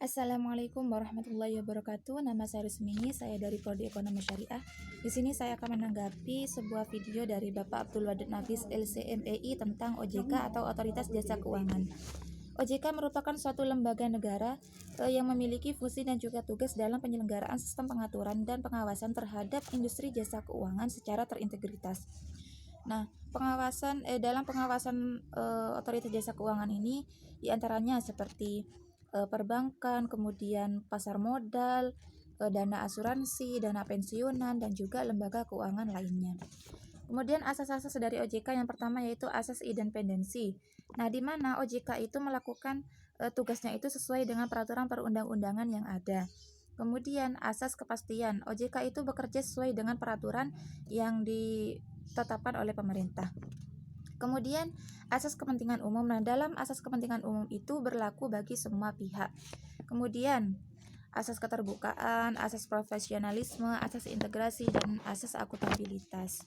Assalamualaikum warahmatullahi wabarakatuh. Nama saya Rusmini, saya dari Prodi Ekonomi Syariah. Di sini saya akan menanggapi sebuah video dari Bapak Abdul Wadud Nafis LCMEI tentang OJK atau Otoritas Jasa Keuangan. OJK merupakan suatu lembaga negara yang memiliki fungsi dan juga tugas dalam penyelenggaraan sistem pengaturan dan pengawasan terhadap industri jasa keuangan secara terintegritas. Nah, dalam pengawasan otoritas jasa keuangan ini diantaranya seperti perbankan, kemudian pasar modal, dana asuransi, dana pensiunan, dan juga lembaga keuangan lainnya. Kemudian asas-asas dari OJK yang pertama yaitu asas independensi. Nah, di mana OJK itu melakukan tugasnya itu sesuai dengan peraturan perundang-undangan yang ada. Kemudian asas kepastian. OJK itu bekerja sesuai dengan peraturan yang ditetapkan oleh pemerintah. Kemudian asas kepentingan umum. Nah, dalam asas kepentingan umum itu berlaku bagi semua pihak. Kemudian asas keterbukaan, asas profesionalisme, asas integrasi, dan asas akuntabilitas.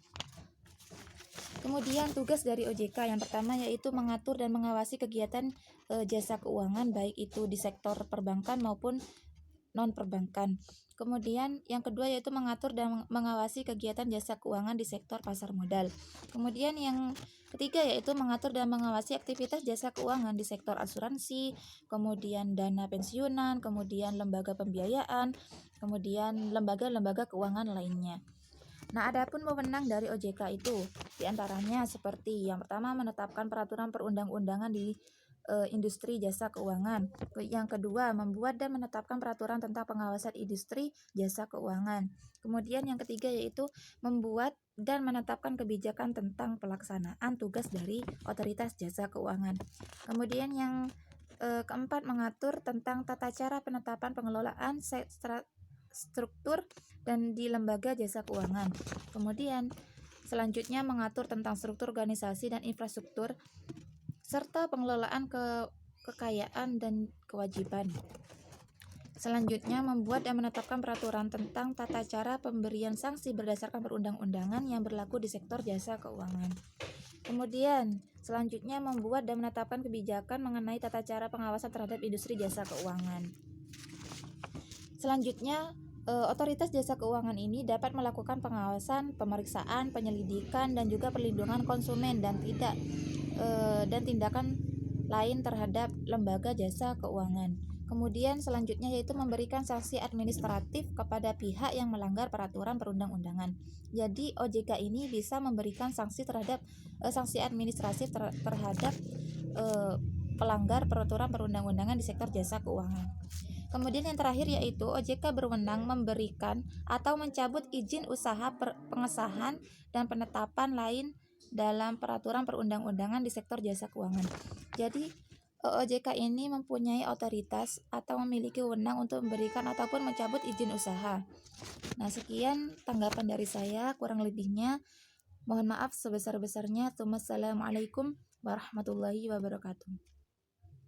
Kemudian tugas dari OJK yang pertama yaitu mengatur dan mengawasi kegiatan jasa keuangan baik itu di sektor perbankan maupun non-perbankan. Kemudian yang kedua yaitu mengatur dan mengawasi kegiatan jasa keuangan di sektor pasar modal. Kemudian yang ketiga yaitu mengatur dan mengawasi aktivitas jasa keuangan di sektor asuransi, kemudian dana pensiunan, kemudian lembaga pembiayaan, kemudian lembaga-lembaga keuangan lainnya. Nah, adapun wewenang dari OJK itu diantaranya seperti yang pertama menetapkan peraturan perundang-undangan di industri jasa keuangan. Yang kedua, membuat dan menetapkan peraturan tentang pengawasan industri jasa keuangan. Kemudian yang ketiga yaitu membuat dan menetapkan kebijakan tentang pelaksanaan tugas dari otoritas jasa keuangan. Kemudian yang keempat, mengatur tentang tata cara penetapan pengelolaan struktur dan di lembaga jasa keuangan. Kemudian selanjutnya mengatur tentang struktur organisasi dan infrastruktur serta pengelolaan kekayaan dan kewajiban. Selanjutnya membuat dan menetapkan peraturan tentang tata cara pemberian sanksi berdasarkan perundang-undangan yang berlaku di sektor jasa keuangan. Kemudian selanjutnya membuat dan menetapkan kebijakan mengenai tata cara pengawasan terhadap industri jasa keuangan. Selanjutnya otoritas jasa keuangan ini dapat melakukan pengawasan, pemeriksaan, penyelidikan, dan juga perlindungan konsumen dan tindakan lain terhadap lembaga jasa keuangan. Kemudian selanjutnya yaitu memberikan sanksi administratif kepada pihak yang melanggar peraturan perundang-undangan. Jadi OJK ini bisa memberikan sanksi terhadap sanksi administratif terhadap pelanggar peraturan perundang-undangan di sektor jasa keuangan. Kemudian yang terakhir yaitu OJK berwenang memberikan atau mencabut izin usaha pengesahan dan penetapan lain dalam peraturan perundang-undangan di sektor jasa keuangan. Jadi OJK ini mempunyai otoritas atau memiliki wewenang untuk memberikan ataupun mencabut izin usaha. Nah, sekian tanggapan dari saya, kurang lebihnya mohon maaf sebesar-besarnya. Wassalamualaikum warahmatullahi wabarakatuh.